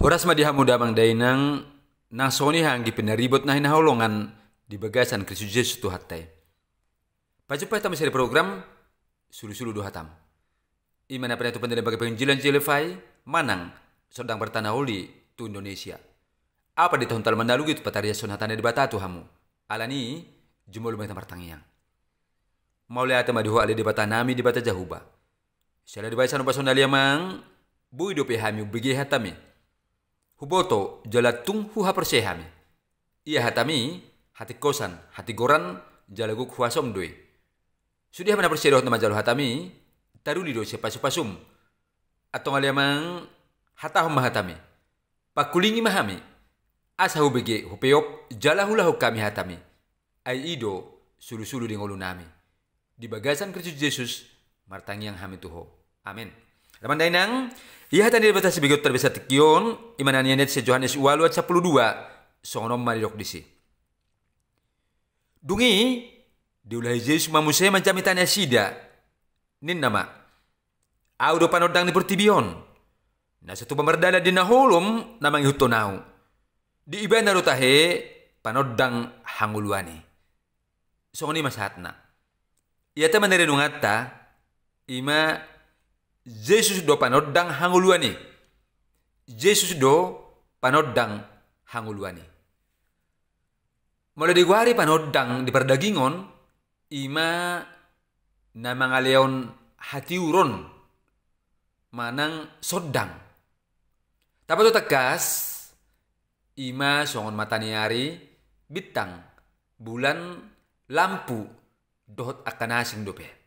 Horas madihamu damang dainang nasoni hanggi penaribot na hinaholongan di bagasan Kristus Yesus tu hatai. Pajupay tamu seri program sulu-sulu do hatam. Imana pada itu penting bagi penginjilan jelefai manang sedang bertanah holi tu Indonesia. Apa di tahun tal mandalu gitu pataria sonatane di batatu hamu. Alani jumol lumai tamar tangiang. Maulai ata madihu ali di batanami di bata jahuba. Sila di baisan upason daliamang bui do pehami ubigi hatami. Huboto jalatung huha persehami. Ia hatami hati kosan, hati goran jalaguk huasom doi. Sudah mana persedoh nama jalu hatami taruli do sepasum-pasum. Atau ngaliamang hatahum mahatami. Pakulingi mahami. Asa hubege hupeop jalahulahu kami hatami. Ai ido sulu-sulu di ngolunami. Di bagasan Kristus Yesus martangiang hami tuho. Amin. Laman dainang, ia hatan di batas bigot terbesar tikion, imananya net se Yohanes walu at 12, songonom maridok disi. Dungi, diulahi Yesus mamusay mancamitan sida, nin nama, audo panodang ni pertibion, na satu pemerdala di nahulom namang ihutonau, di iba na rutahe panodang hanguluani. Songoni masatna. Ia teman dari nungata, ima Yesus do panodang hanguluani. Yesus do panodang hanguluani. Mulai diguari panodang di perdagingon, ima namangaleon hati uron, manang sodang. Tapi to tegas, ima songon mataniari, bintang, bulan, lampu, dohot akan asing dope.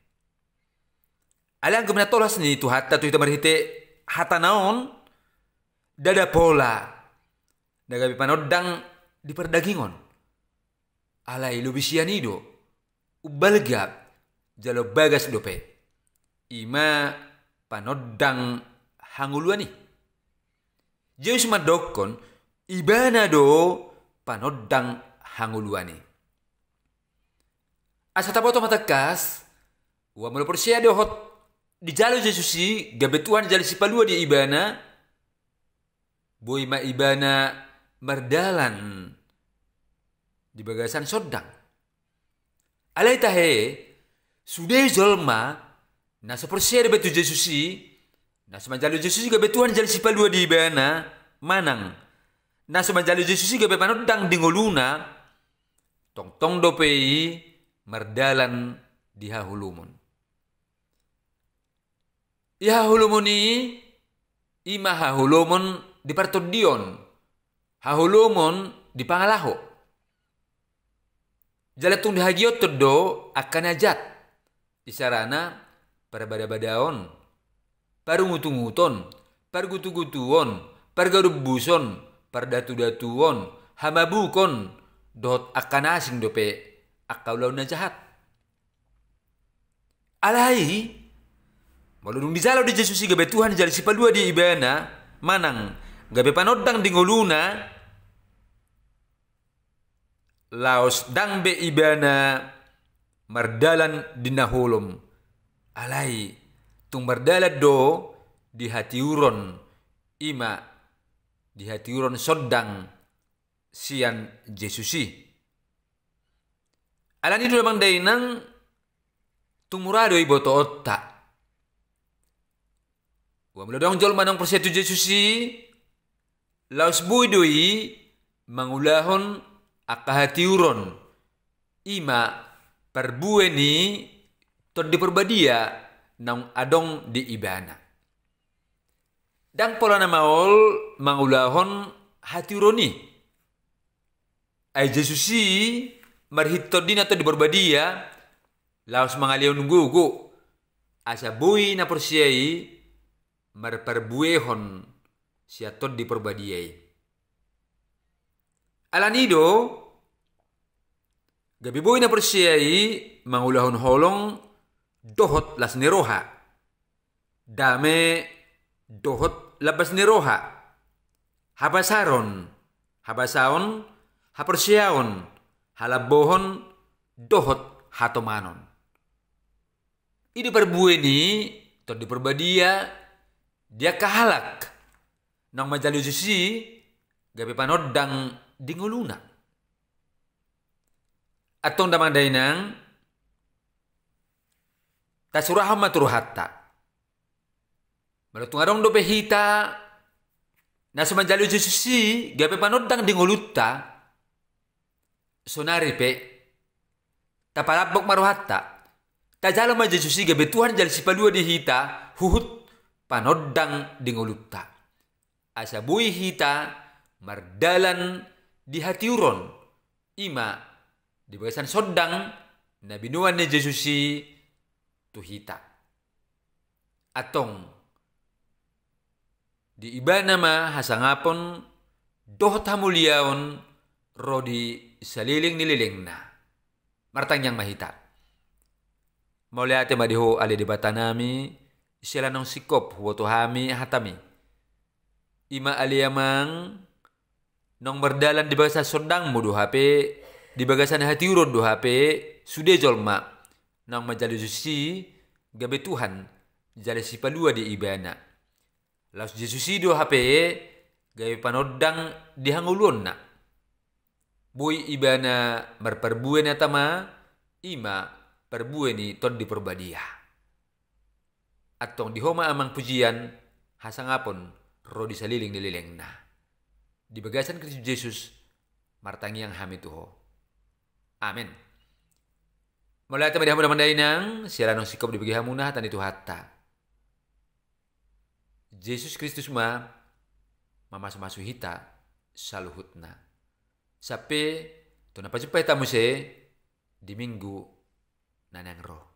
Alang gumna tolas ni tu hatta tu marhite hata naon dada pola daga panodang di perdagingon alai lubisianido ubalgap jalo bagas dope ima panodang hanguluani Yesus madokon ibana do panodang hanguluani asa tapoto matakas wa mulu persia dohot di jalo Yesusi gabetuan jali si palua di ibana boy ma ibana mardalan di bagasan sodang alai tahe sudah jolma na sepersia betu Yesusi na semanjalo Yesusi gabetuan jali si palua di ibana manang na semanjalo Yesusi gabe panodang di ngoluna tong dopei mardalan di hahulumun. Ya hulumuni ima hahulumon di partodion hahulumon di pangalaho jalatung dihagiot todo akan ajat isarana para bada-badaon parungutunguton pargutu-gutuon pargarubuson pardatu-datuon hamabukon dot akan asing dope akaulau na jahat alai maludung di jalo di Yesus gabe Tuhan jali si palua di ibana manang gabe panodang di ngoluna laos dangbe ibana mardalan di nahulom alai tung mardalat do di hati uron ima di hati uron sodang sian Yesusi alani do mang dainang tumurado iboto otta wa melodong jol manang persetu Yesusi laos buidoi mangulahon akahatiuron ima perbueni tod di perbadia nang adong di ibana dang pola na maol mangulahon hatiuroni ay Yesusi marhitod din ato di perbadia laos mangalion gugu asa bui na persiai marperbuehon siatot di perbadiai. Alanido gabi boy na persiai mangulahon holong dohot las neroha. Dame dohot labas neroha. Habasaon, hapersiaon, halabohon dohot hatomanon. Ini perbueni tot di perbadia dia kahalak nang majalu jusi gabe panodang dinguluna. Atong damang dainang tasuraham maturuhatta. Malutung arong dope hita na sumanjalu jusi gabe panodang dingulutta sonari pe tapalabok maruhatta. Tajalo maja jusi gabe Tuhan jal sipalua di hita huhut panodang dingulutta. Asa bui hita mardalan di hatiuron ima di bagasan sodang na binuan ni Jesusi tuhita. Atong di iba nama hasangapon dohot hamuliaon rodi saliling nililing na. Martang yang mahita. Mauli ate madiho ali di batanami sila nong sikop huwato hami hatami. Ima aliamang nong berdalan di bagasan sodang mo duhape di bagasan hati urod duhape sude jolma nong majali Jesusi gabe Tuhan jale sipalua di ibana. Laus Jesusi duhape gabe panodang di hangulon na. Boy ibana marperbuen atama ima perbuen ni ton di perbadia. Atong di homa amang pujian hasangapon rodi saliling nilileng na. Di bagasan Kristus Yesus martangi yang hami tuho. Amin. Mulai tama dihamu naman dainang siaran ng sikop di bagi hamuna hatan itu hatta. Yesus Kristus mamasu hita saluhutna. Sape to napajupay tamu se di minggu nanang roh.